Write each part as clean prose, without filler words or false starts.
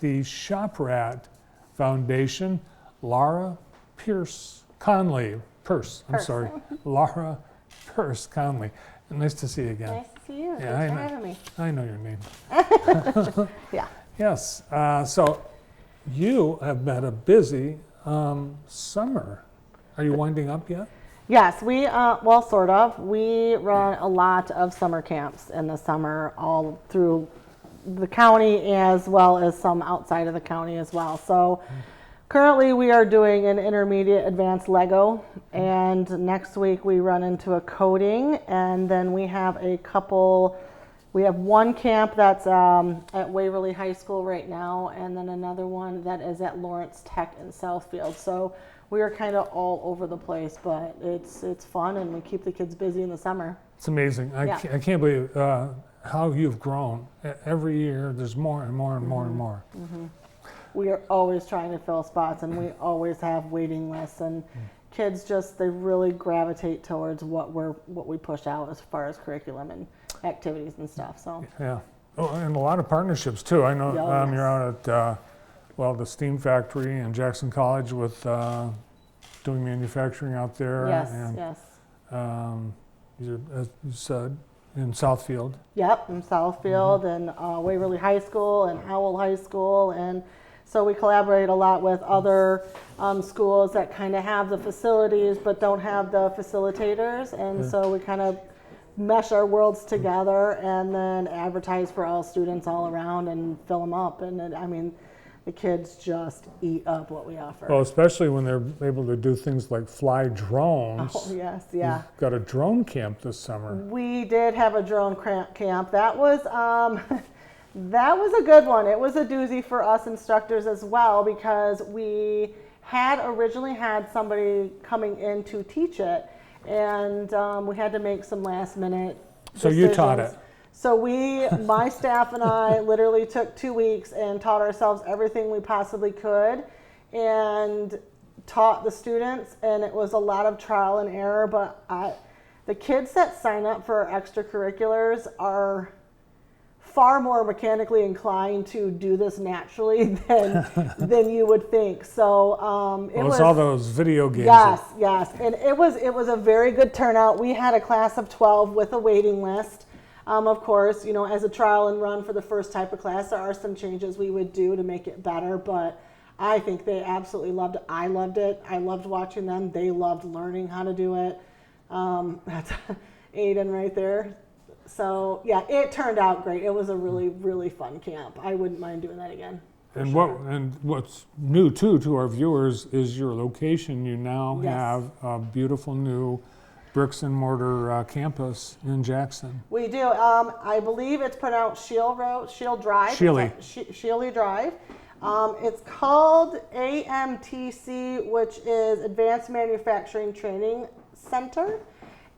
the Shop Rat Foundation, Laura Conley. Laura Pierce Conley. Nice to see you again. Nice to see you. Yeah, Thanks for having me. I know your name. Yeah. Yes. So you have had a busy summer. Are you winding up yet? Yes, well, sort of. We run a lot of summer camps in the summer, all through the county as well as some outside of the county as well. So currently we are doing an intermediate advanced Lego, and next week we run into a coding, and then we have we have one camp that's at Waverly High School right now, and then another one that is at Lawrence Tech in Southfield. So we are kind of all over the place, but it's fun, and we keep the kids busy in the summer. It's amazing. I can't believe how you've grown. Every year there's more and more and more and more. Mm-hmm. We are always trying to fill spots, and we always have waiting lists, and kids they really gravitate towards what we push out as far as curriculum and activities and stuff. So yeah, and a lot of partnerships too. I know you're out at the Steam Factory in Jackson College with doing manufacturing out there. Yes, and, yes. You said in Southfield. Yep, in Southfield and Waverly High School and Howell High School, and so we collaborate a lot with other schools that kind of have the facilities but don't have the facilitators, and so we kind of mesh our worlds together and then advertise for all students all around and fill them up. And the kids just eat up what we offer. Well, especially when they're able to do things like fly drones. Oh, yes, yeah. You've got a drone camp this summer. We did have a drone camp. That was that was a good one. It was a doozy for us instructors as well, because we had originally had somebody coming in to teach it, and we had to make some last minute decisions. So you taught it. So my staff and I literally took 2 weeks and taught ourselves everything we possibly could and taught the students, and it was a lot of trial and error, but the kids that sign up for our extracurriculars are far more mechanically inclined to do this naturally than you would think. So it was all those video games. Yes, and it was a very good turnout. We had a class of 12 with a waiting list. Of course, as a trial and run for the first type of class, there are some changes we would do to make it better, but I think they absolutely loved it. I loved it. I loved watching them. They loved learning how to do it. That's Aiden right there. So yeah, it turned out great. It was a really, really fun camp. I wouldn't mind doing that again. And what's new too to our viewers is your location. You now have a beautiful new bricks and mortar campus in Jackson. We do. I believe it's pronounced Shield Drive. Shealy Drive. It's called AMTC, which is Advanced Manufacturing Training Center.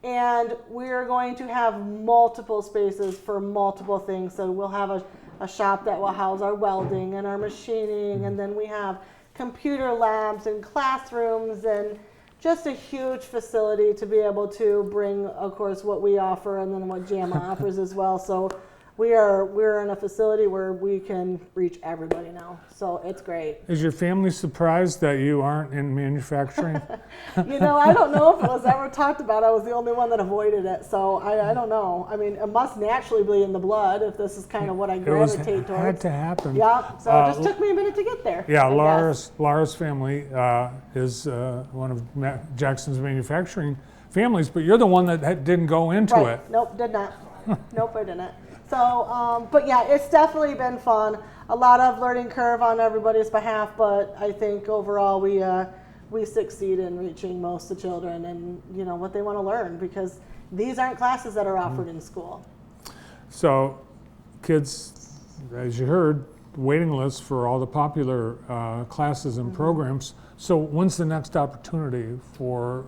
And we're going to have multiple spaces for multiple things. So we'll have a shop that will house our welding and our machining, and then we have computer labs and classrooms, and just a huge facility to be able to bring, of course, what we offer and then what JAMA offers as well. So we're in a facility where we can reach everybody now. So it's great. Is your family surprised that you aren't in manufacturing? I don't know if it was ever talked about. I was the only one that avoided it. So I don't know. It must naturally be in the blood if this is kind of what I gravitate towards. It had to happen. Yeah. So it just took me a minute to get there. Yeah, Laura's family is one of Jackson's manufacturing families, but you're the one that didn't go into it. Nope, did not. Nope, I didn't. So, but yeah, it's definitely been fun. A lot of learning curve on everybody's behalf, but I think overall we succeed in reaching most of the children and what they want to learn, because these aren't classes that are offered in school. So, kids, as you heard, waiting lists for all the popular classes and programs. So when's the next opportunity for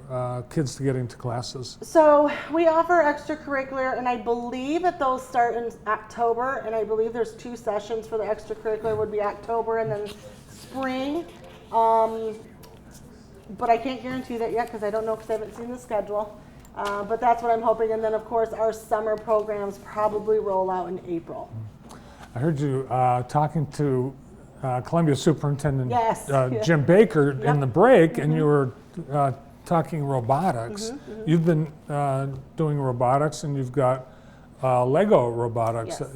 kids to get into classes? So we offer extracurricular, and I believe that those start in October, and I believe there's 2 sessions for the extracurricular would be October and then spring. But I can't guarantee that yet because I don't know, because I haven't seen the schedule. But that's what I'm hoping. And then, of course, our summer programs probably roll out in April. I heard you talking to Columbia Superintendent Yes, yeah. Jim Baker in Yep. the break, and you were talking robotics. You've been doing robotics, and you've got Lego robotics. Yes.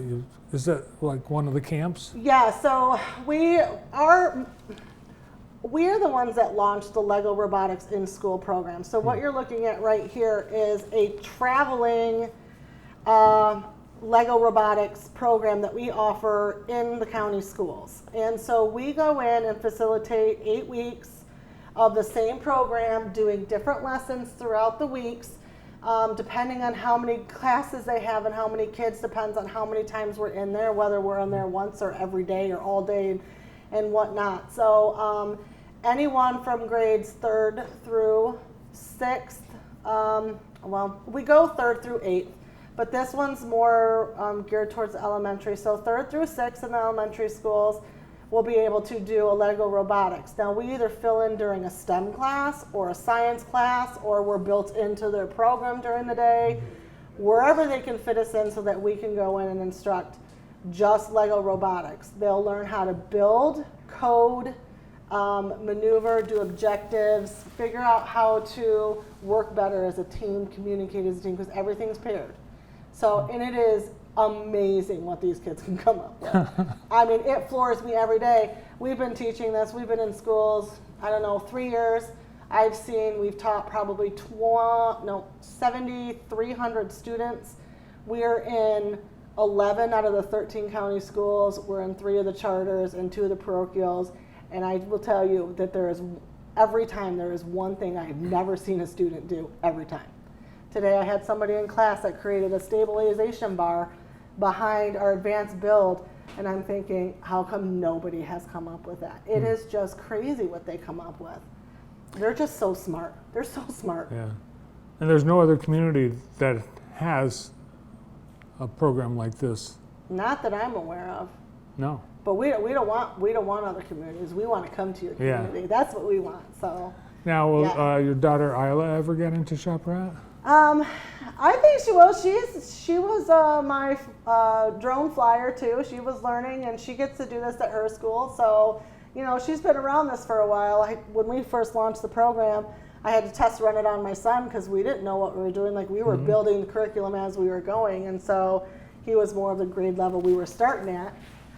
Is that like one of the camps? Yeah, so we're the ones that launched the Lego Robotics in School program. So what you're looking at right here is a traveling Lego Robotics program that we offer in the county schools. And so we go in and facilitate 8 weeks of the same program, doing different lessons throughout the weeks, depending on how many classes they have and how many kids, depends on how many times we're in there, whether we're in there once or every day or all day and whatnot. So anyone from grades 3rd through 6th, well, we go 3rd through 8th, but this one's more geared towards elementary. So 3rd through 6th in the elementary schools will be able to do a Lego robotics. Now we either fill in during a STEM class or a science class, or we're built into their program during the day, wherever they can fit us in so that we can go in and instruct just Lego robotics. They'll learn how to build, code, maneuver, do objectives, figure out how to work better as a team, communicate as a team, because everything's paired. So, and it is amazing what these kids can come up with. I mean, it floors me every day. We've been teaching this. We've been in schools, I don't know, 3 years. We've taught probably 7,300 students. We're in 11 out of the 13 county schools. We're in 3 of the charters and 2 of the parochials. And I will tell you that every time there is one thing I've never seen a student do, every time. Today I had somebody in class that created a stabilization bar behind our advanced build, and I'm thinking, how come nobody has come up with that? It is just crazy what they come up with. They're just so smart. They're so smart. Yeah. And there's no other community that has a program like this. Not that I'm aware of. No. But we don't want other communities. We want to come to your community. Yeah. That's what we want. So. Now, will Yeah. your daughter Isla ever get into Shop Rat? I think she will. She was my drone flyer too. She was learning, and she gets to do this at her school. So, you know, she's been around this for a while. When we first launched the program, I had to test run it on my son because we didn't know what we were doing. Like, we were building the curriculum as we were going, and so he was more of the grade level we were starting at.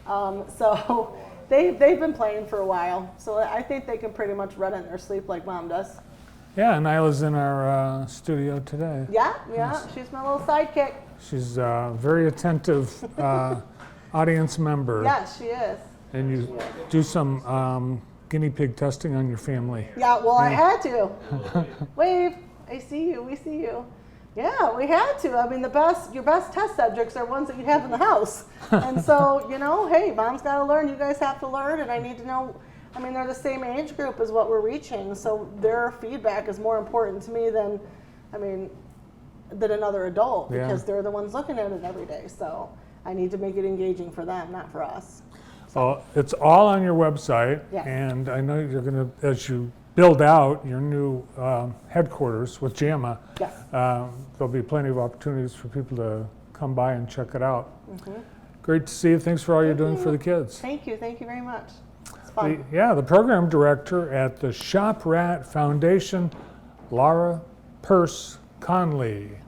So they've been playing for a while. So I think they can pretty much run it in their sleep like Mom does. Yeah, and Isla's in our studio today. Yeah, she's my little sidekick. She's a very attentive audience member. Yes, she is. And you do some guinea pig testing on your family. Yeah, well, I had to. Wave, I see you, we see you. Yeah, we had to. I mean, your best test subjects are ones that you have in the house. And so, you know, hey, Mom's got to learn, you guys have to learn, and I need to know. I mean, they're the same age group as what we're reaching, so their feedback is more important to me than another adult, because they're the ones looking at it every day. So I need to make it engaging for them, not for us. Well, it's all on your website, Yes. and I know you're going to, as you build out your new headquarters with JAMA, Yes. there'll be plenty of opportunities for people to come by and check it out. Great to see you. Thanks for all you're doing for the kids. Thank you very much. It's fun. The program director at the Shop Rat Foundation, Laura Purse Conley.